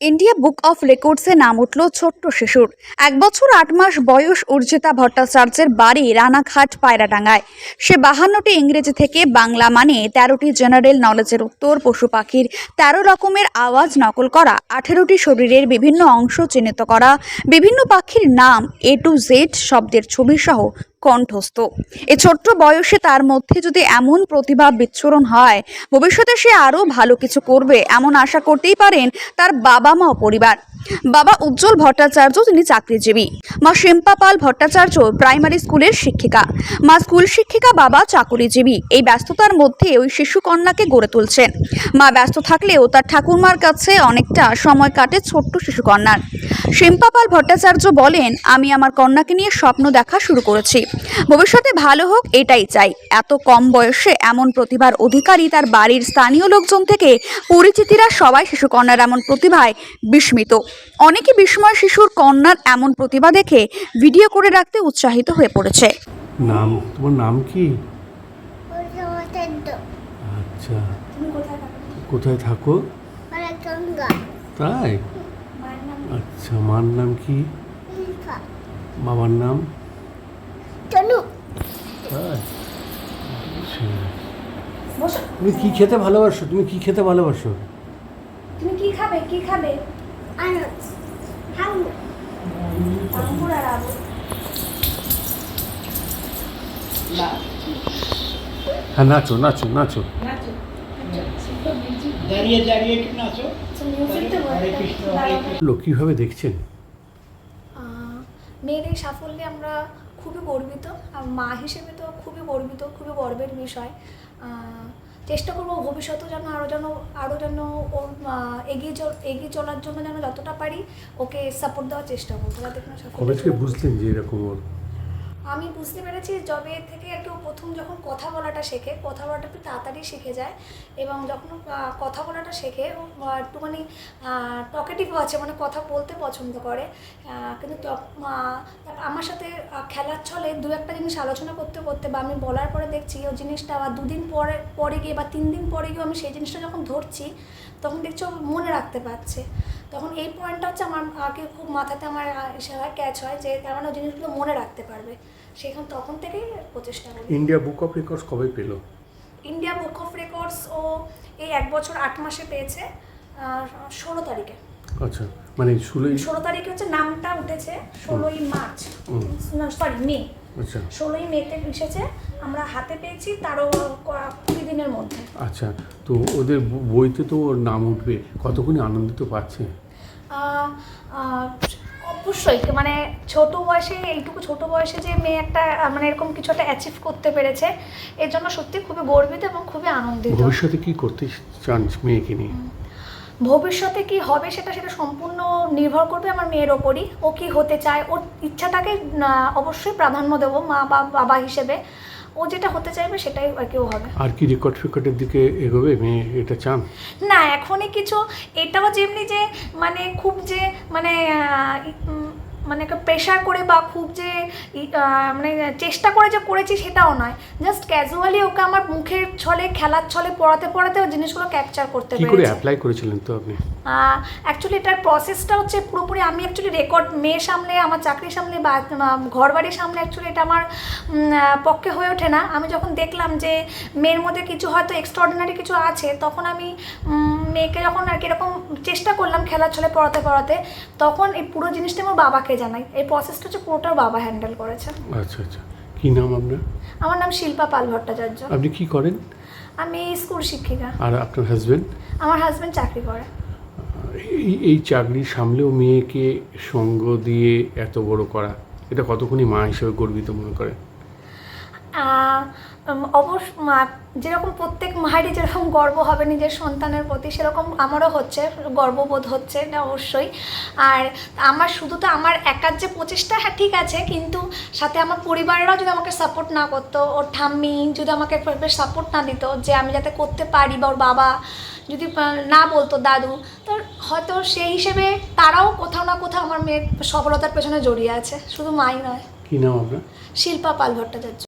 India book of রেকর্ডসে নাম উঠল ছোট্ট শিশুর। 1 বছর 8 মাস বয়স অর্জিতা ভট্টাচার্যের বাড়ি রানাঘাট পায়রাডাঙ্গায়। সে 52টি ইংরেজি থেকে বাংলা মানে 13টি জেনারেল নলেজের উত্তর, পশু পাখির 13 রকমের আওয়াজ নকল করা, 18টি শরীরের বিভিন্ন অংশ চিহ্নিত করা, বিভিন্ন পাখির নাম A to Z শব্দের ছবি সহ কণ্ঠস্থ। এই ছোট্ট বয়সে তার মধ্যে যদি এমন প্রতিভা বিচ্ছুরণ হয়, ভবিষ্যতে সে আরও ভালো কিছু করবে এমন আশা করতেই পারেন তার বাবা মা ও পরিবার। বাবা উজ্জ্বল ভট্টাচার্য তিনি চাকরিজীবী, মা শিম্পা পাল ভট্টাচার্য প্রাইমারি স্কুলের শিক্ষিকা। মা স্কুল শিক্ষিকা, বাবা চাকরিজীবী। এই ব্যস্ততার মধ্যে ওই শিশু কন্যাকে গড়ে তুলছেন। মা ব্যস্ত থাকলেও তার ঠাকুরমার কাছে অনেকটা সময় কাটে ছোট্ট শিশু কন্যার। শিম্পা পাল ভট্টাচার্য বলেন, আমি আমার কন্যাকে নিয়ে স্বপ্ন দেখা শুরু করেছি, ভবিষ্যতে ভালো হোক এটাই চাই। এত কম বয়সে এমন প্রতিভার অধিকারী তার বাড়ির স্থানীয় লোকজন থেকে পরিচিতিরা সবাই শিশুকন্যার এমন প্রতিভায় বিস্মিত। অনেকে বিস্ময় শিশুর কন্যার এমন প্রতিভা দেখে ভিডিও করে রাখতে উৎসাহিত হয়ে পড়েছে। তোমার নাম কি? আচ্ছা, কোথায় থাকো? তাই? আচ্ছা, মার নাম কি? বাবার নাম? তুমি কি খেতে ভালোবাসো? তুমি কি খাবে? হ্যাঁ, নাচো নাচো নাচো। দাঁড়িয়ে দাঁড়িয়ে একটু নাচো। কিভাবে দেখছেন? মেয়ের এই সাফল্যে আমরা খুবই গর্বিত, মা হিসেবে তো খুবই গর্বিত, খুবই গর্বের বিষয়। চেষ্টা করবো ভবিষ্যতেও আরও যেন ওর এগিয়ে চলার জন্য যেন যতটা পারি ওকে সাপোর্ট দেওয়ার চেষ্টা করবো, যাতে কোনো কবে থেকে বুঝলেন যে এরকম ওর? আমি বুঝতে পেরেছি যবে থেকে একটু প্রথম যখন কথা বলাটা শেখে, কথা বলাটা একটু তাড়াতাড়ি শিখে যায়, এবং যখন কথা বলাটা শেখে একটুখানি টকেটিভ আছে, মানে কথা বলতে পছন্দ করে। কিন্তু আমার সাথে খেলার ছলে দু একটা জিনিস আলোচনা করতে করতে বা আমি বলার পরে দেখছি ওই জিনিসটা আবার 2 দিন পরে গিয়ে বা 3 দিন পরে গিয়ে আমি সেই জিনিসটা যখন ধরছি তখন দেখছি ও মনে রাখতে পারছে। তখন এই পয়েন্টটা হচ্ছে আমার আগে খুব মাথাতে আমার ক্যাচ হয় যে তার মানে ওই জিনিসগুলো মনে রাখতে পারবে। তখন থেকেই প্রচেষ্টা করি। ইন্ডিয়া বুক অফ রেকর্ডস কবে পেল? ইন্ডিয়া বুক অফ রেকর্ডস ও এই 1 বছর 8 মাসে পেয়েছে 16 তারিখে। আচ্ছা, মানে 16 তারিখে হচ্ছে নামটা উঠেছে, 16ই মার্চ, সরি মে। আচ্ছা, 16ই মেতে এসেছে, আমরা হাতে পেয়েছি তারও 20 দিনের মধ্যে। আচ্ছা, তো ওদের বইতে তো ওর নাম উঠবে, কতক্ষণ আনন্দিত পাচ্ছে? অবশ্যই, মানে এইটুকু ছোট বয়সে যে মেয়ে একটা মানে এরকম কিছু একটা অ্যাচিভ করতে পেরেছে, এর জন্য সত্যি খুবই গর্বিত এবং খুবই আনন্দিত। ভবিষ্যতে কি করতে চান মেয়েকে নিয়ে? ভবিষ্যতে কি হবে সেটা সম্পূর্ণ নির্ভর করবে আমার মেয়ের ওপরই। ও কি হতে চায়, ওর ইচ্ছাটাকে অবশ্যই প্রাধান্য দেবো মা বা বাবা হিসেবে। ও যেটা হতে চাইবে সেটাই আর কি ও হবে। আর কি রেকর্ডের দিকে এগোবে মেয়ে, এটা চান? না, এখনই কিছু এটাও যেমনি যে মানে খুব যে মানে একটা প্রেশার করে বা খুব যে মানে চেষ্টা করে যে করেছি সেটাও নয়, জাস্ট ক্যাজুয়ালি ওকে আমার মুখের ছলে খেলার ছলে পড়াতে ওই জিনিসগুলো ক্যাপচার করতে পেরেছি। কি করে অ্যাপ্লাই করেছিলেন তো আপনি? অ্যাকচুয়ালি এটার প্রসেসটা হচ্ছে পুরোপুরি আমি অ্যাকচুয়ালি রেকর্ড মেয়ে সামলে, আমার চাকরি সামলে বা ঘর বাড়ির সামলে অ্যাকচুয়ালি এটা আমার পক্ষে হয়ে ওঠে না। আমি যখন দেখলাম যে মেয়ের মধ্যে কিছু হয়তো এক্সট্রাঅর্ডিনারি কিছু আছে, তখন আমি মেয়েকে যখন আর কি এরকম চেষ্টা করলাম খেলার ছলে পড়াতে, তখন এই পুরো জিনিসটা আমার বাবাকে জানাই। এই প্রসেসটা হচ্ছে পুরোটা বাবা হ্যান্ডেল করেছে। আচ্ছা আচ্ছা, কি নাম আপনার? আমার নাম শিল্পা পাল ভট্টাচার্য। আপনি কি করেন? আমি স্কুল শিক্ষিকা। আর আপনার হাজবেন্ড? আমার হাজবেন্ড চাকরি করে। এই চাকরি সামলেও মেয়েকে সঙ্গ দিয়ে এত বড় করা, এটা কতক্ষণই মা হিসেবে গর্বিত মনে করেন? যেরকম প্রত্যেক মায়েরই যেরকম গর্ব হবে নিজের সন্তানের প্রতি, সেরকম আমারও হচ্ছে, গর্ববোধ হচ্ছে না অবশ্যই। আর আমার শুধু তো আমার একার যে প্রচেষ্টা, হ্যাঁ ঠিক আছে, কিন্তু সাথে আমার পরিবারেরাও যদি আমাকে সাপোর্ট না করতো, ওর ঠাম্মি যদি আমাকে সাপোর্ট না দিত যে আমি যাতে করতে পারি, বা ওর বাবা যদি না বলতো, দাদু, তো হয়তো সেই হিসেবে তারাও কোথাও না কোথাও আমার মেয়ের সফলতার পেছনে জড়িয়ে আছে, শুধু মাই নয়। কি নাম আপনার? শিল্পা পাল ভট্টাচার্য।